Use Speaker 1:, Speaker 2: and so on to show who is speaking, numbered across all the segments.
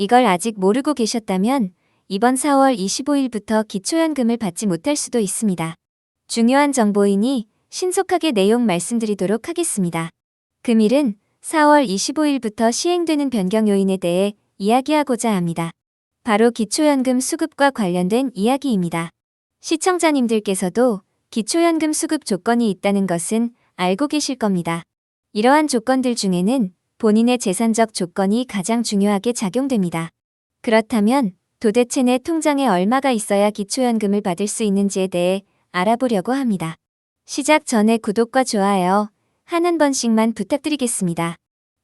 Speaker 1: 이걸 아직 모르고 계셨다면 이번 4월 25일부터 기초연금을 받지 못할 수도 있습니다. 중요한 정보이니 신속하게 내용 말씀드리도록 하겠습니다. 금일은 4월 25일부터 시행되는 변경 요인에 대해 이야기하고자 합니다. 바로 기초연금 수급과 관련된 이야기입니다. 시청자님들께서도 기초연금 수급 조건이 있다는 것은 알고 계실 겁니다. 이러한 조건들 중에는 본인의 재산적 조건이 가장 중요하게 작용됩니다. 그렇다면 도대체 내 통장에 얼마가 있어야 기초연금을 받을 수 있는지에 대해 알아보려고 합니다. 시작 전에 구독과 좋아요 한 번씩만 부탁드리겠습니다.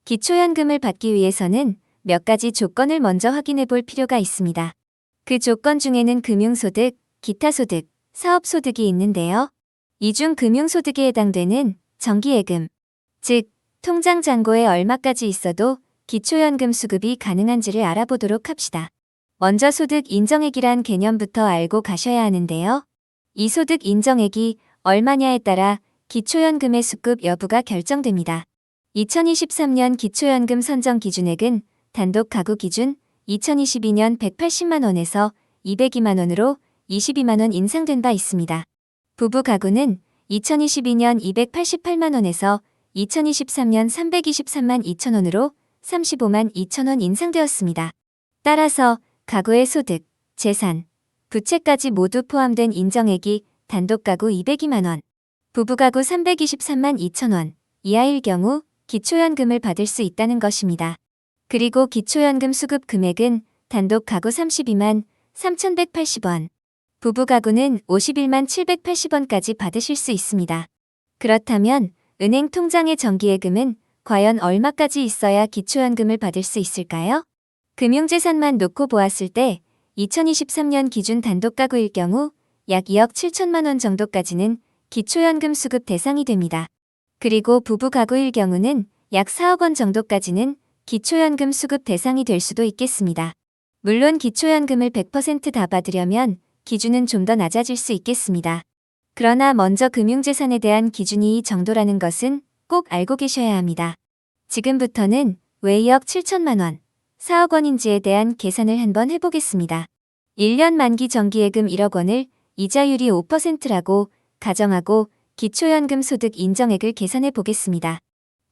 Speaker 1: 기초연금을 받기 위해서는 몇 가지 조건을 먼저 확인해 볼 필요가 있습니다. 그 조건 중에는 금융소득, 기타소득, 사업소득이 있는데요. 이 중 금융소득에 해당되는 정기예금, 즉 통장 잔고에 얼마까지 있어도 기초연금 수급이 가능한지를 알아보도록 합시다. 먼저 소득 인정액이란 개념부터 알고 가셔야 하는데요. 이 소득 인정액이 얼마냐에 따라 기초연금의 수급 여부가 결정됩니다. 2023년 기초연금 선정 기준액은 단독 가구 기준 2022년 180만 원에서 202만 원으로 22만 원 인상된 바 있습니다. 부부 가구는 2022년 288만 원에서 2023년 323만 2천 원으로 35만 2천 원 인상되었습니다. 따라서 가구의 소득, 재산, 부채까지 모두 포함된 인정액이 단독 가구 202만 원, 부부 가구 323만 2천 원 이하일 경우 기초연금을 받을 수 있다는 것입니다. 그리고 기초연금 수급 금액은 단독 가구 32만 3,180원, 부부 가구는 51만 780원까지 받으실 수 있습니다. 그렇다면 은행 통장의 정기예금은 과연 얼마까지 있어야 기초연금을 받을 수 있을까요? 금융재산만 놓고 보았을 때 2023년 기준 단독 가구일 경우 약 2억 7천만 원 정도까지는 기초연금 수급 대상이 됩니다. 그리고 부부 가구일 경우는 약 4억 원 정도까지는 기초연금 수급 대상이 될 수도 있겠습니다. 물론 기초연금을 100% 다 받으려면 기준은 좀 더 낮아질 수 있겠습니다. 그러나 먼저 금융재산에 대한 기준이 이 정도라는 것은 꼭 알고 계셔야 합니다. 지금부터는 왜 2억 7천만 원, 4억 원인지에 대한 계산을 한번 해보겠습니다. 1년 만기 정기예금 1억 원을 이자율이 5%라고 가정하고 기초연금 소득 인정액을 계산해 보겠습니다.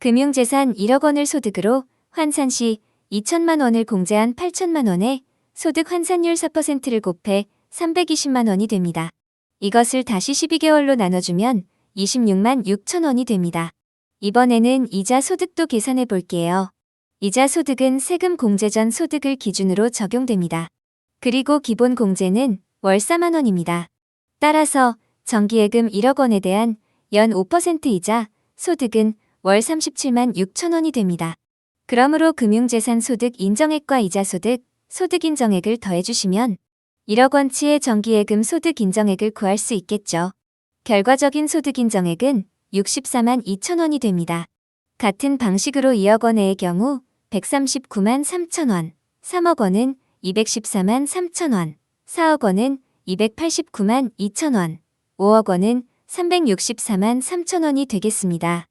Speaker 1: 금융재산 1억 원을 소득으로 환산 시 2천만 원을 공제한 8천만 원에 소득 환산율 4%를 곱해 320만 원이 됩니다. 이것을 다시 12개월로 나눠주면 26만 6천 원이 됩니다. 이번에는 이자 소득도 계산해 볼게요. 이자 소득은 세금 공제 전 소득을 기준으로 적용됩니다. 그리고 기본 공제는 월 4만 원입니다. 따라서 정기예금 1억 원에 대한 연 5% 이자 소득은 월 37만 6천 원이 됩니다. 그러므로 금융재산 소득 인정액과 이자 소득, 소득 인정액을 더해주시면 1억 원치의 정기예금 소득 인정액을 구할 수 있겠죠. 결과적인 소득 인정액은 64만 2천 원이 됩니다. 같은 방식으로 2억 원의 경우 139만 3천 원, 3억 원은 214만 3천 원, 4억 원은 289만 2천 원, 5억 원은 364만 3천 원이 되겠습니다.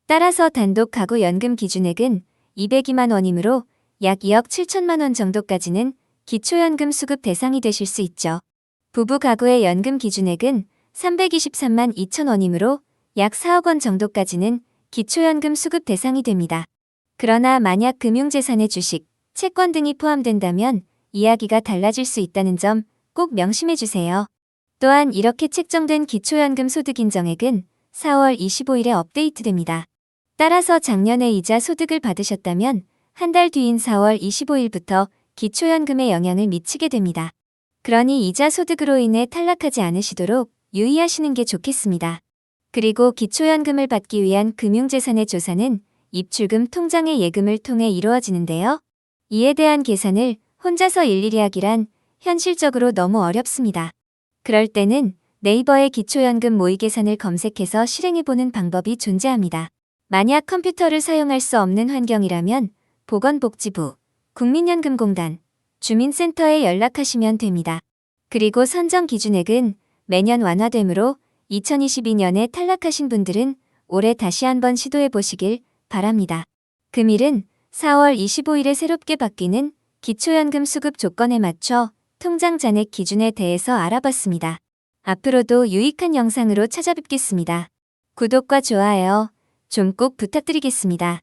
Speaker 1: 따라서 단독 가구 연금 기준액은 202만 원이므로 약 2억 7천만 원 정도까지는 기초연금 수급 대상이 되실 수 있죠. 부부 가구의 연금 기준액은 323만 2천 원이므로 약 4억 원 정도까지는 기초연금 수급 대상이 됩니다. 그러나 만약 금융재산의 주식, 채권 등이 포함된다면 이야기가 달라질 수 있다는 점 꼭 명심해 주세요. 또한 이렇게 책정된 기초연금 소득 인정액은 4월 25일에 업데이트됩니다. 따라서 작년에 이자 소득을 받으셨다면 한 달 뒤인 4월 25일부터 기초연금에 영향을 미치게 됩니다. 그러니 이자 소득으로 인해 탈락하지 않으시도록 유의하시는 게 좋겠습니다. 그리고 기초연금을 받기 위한 금융재산의 조사는 입출금 통장의 예금을 통해 이루어지는데요. 이에 대한 계산을 혼자서 일일이 하기란 현실적으로 너무 어렵습니다. 그럴 때는 네이버에 기초연금 모의 계산을 검색해서 실행해보는 방법이 존재합니다. 만약 컴퓨터를 사용할 수 없는 환경이라면 보건복지부, 국민연금공단, 주민센터에 연락하시면 됩니다. 그리고 선정 기준액은 매년 완화되므로 2022년에 탈락하신 분들은 올해 다시 한번 시도해 보시길 바랍니다. 금일은 4월 25일에 새롭게 바뀌는 기초연금 수급 조건에 맞춰 통장 잔액 기준에 대해서 알아봤습니다. 앞으로도 유익한 영상으로 찾아뵙겠습니다. 구독과 좋아요 좀 꼭 부탁드리겠습니다.